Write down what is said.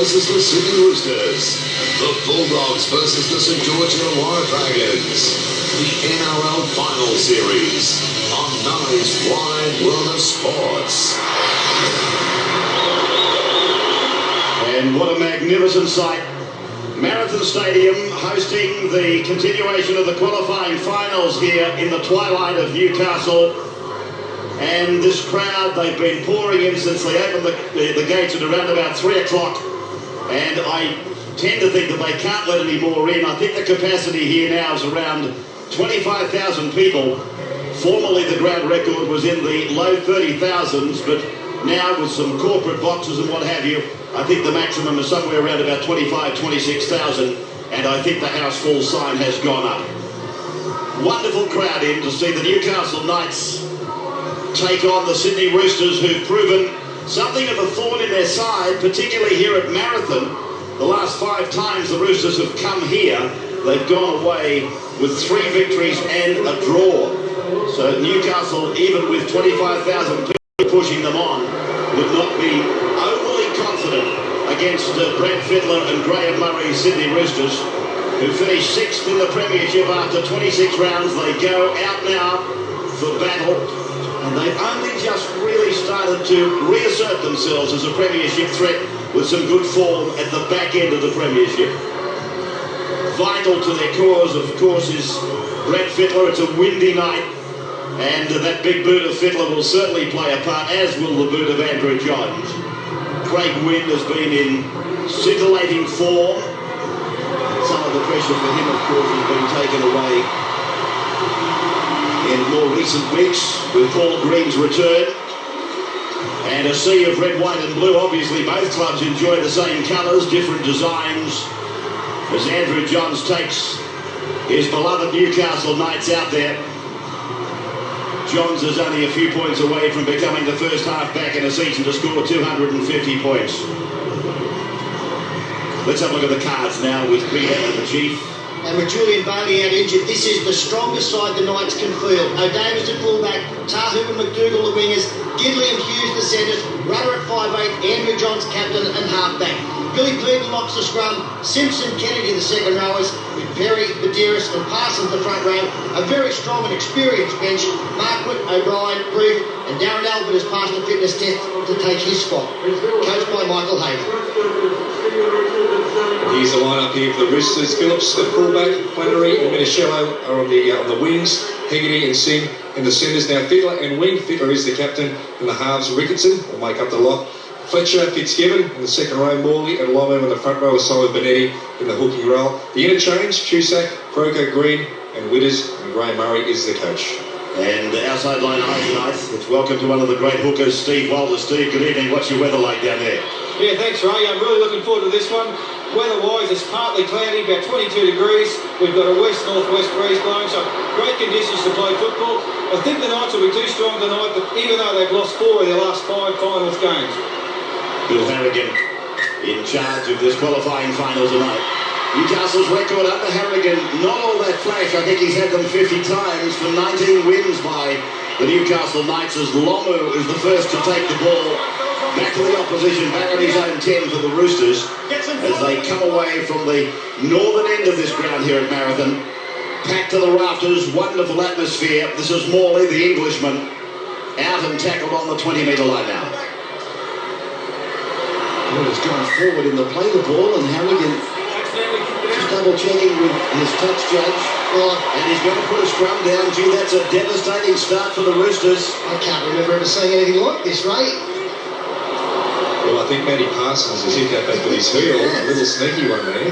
versus the Sydney Roosters. The Bulldogs versus the St George Illawarra Dragons. The NRL Finals Series on Nice Wide World of Sports. And what a magnificent sight. Marathon Stadium hosting the continuation of the qualifying finals here in the twilight of Newcastle. And this crowd, they've been pouring in since they opened the gates at around about 3 o'clock. And I tend to think that they can't let any more in. I think the capacity here now is around 25,000 people. Formerly the ground record was in the low 30,000s, but now with some corporate boxes and what have you, I think the maximum is somewhere around about 25, 26,000, and I think the house full sign has gone up. Wonderful crowd in to see the Newcastle Knights take on the Sydney Roosters, who've proven something of a thorn in their side, particularly here at Marathon. The last 5 times the Roosters have come here, they've gone away with 3 victories and a draw. So Newcastle, even with 25,000 people pushing them on, would not be overly confident against Brent Fittler and Graham Murray's Sydney Roosters, who finished 6th in the Premiership after 26 rounds. They go out now for battle, and they've only just really started to reassert themselves as a Premiership threat with some good form at the back end of the Premiership. Vital to their cause, of course, is Brent Fittler. It's a windy night, and that big boot of Fittler will certainly play a part, as will the boot of Andrew Johns. Craig Wynn has been in scintillating form. Some of the pressure for him, of course, has been taken away in more recent weeks with Paul Green's return. And a sea of red, white and blue. Obviously both clubs enjoy the same colours, different designs, as Andrew Johns takes his beloved Newcastle Knights out there. Johns is only a few points away from becoming the first half-back in a season to score 250 points. Let's have a look at the cards now with Peter and the Chief. And with Julian Bailey out injured, this is the strongest side the Knights can field. O'Davis at fullback, Tahu and McDougall the wingers, Gidley and Hughes the centres, Rudder at 5'8", Andrew Johns captain and half-back. Billy Cleveland locks the scrum, Simpson, Kennedy the second rowers, with Perry, Badiris and Parsons the front row. A very strong and experienced bench. Marquardt, O'Brien, Brief and Darren Albert has passed the fitness test to take his spot. Coached by Michael Hayden. Here's the lineup here for the Roosters. Phillips at fullback, Flannery and Minicello are on the wings, Hegarty and Singh in the centres. Now Fittler and Wing. Fittler is the captain, and the halves Ricketson will make up the lock. Fletcher, Fitzgibbon in the second row, Morley and Lomu in the front row, Simon Benetti in the hooking role. The interchange, Cusack, Croker, Green and Witters, and Graham Murray is the coach. And outside line tonight, it's welcome to one of the great hookers, Steve Walter. Steve, good evening. What's your weather like down there? Yeah, thanks, Ray. I'm really looking forward to this one. Weather-wise, it's partly cloudy, about 22 degrees. We've got a west-northwest breeze blowing, so great conditions to play football. I think the Knights will be too strong tonight, even though they've lost 4 of their last 5 finals games. Bill Harragon in charge of this qualifying final tonight. Newcastle's record under Harragon, not all that flash. I think he's had them 50 times for 19 wins by the Newcastle Knights, as Lomu is the first to take the ball back to the opposition, back on his own 10 for the Roosters, as they come away from the northern end of this ground here at Marathon. Packed to the rafters, wonderful atmosphere. This is Morley, the Englishman, out and tackled on the 20-metre line now. He's gone forward in the play the ball, and Harragon just double-checking with his touch judge. And he's going to put a scrum down. Gee, that's a devastating start for the Roosters. I can't remember ever seeing anything like this, Ray. Well, I think Matty Parsons has hit that back with his heel. A little sneaky one there.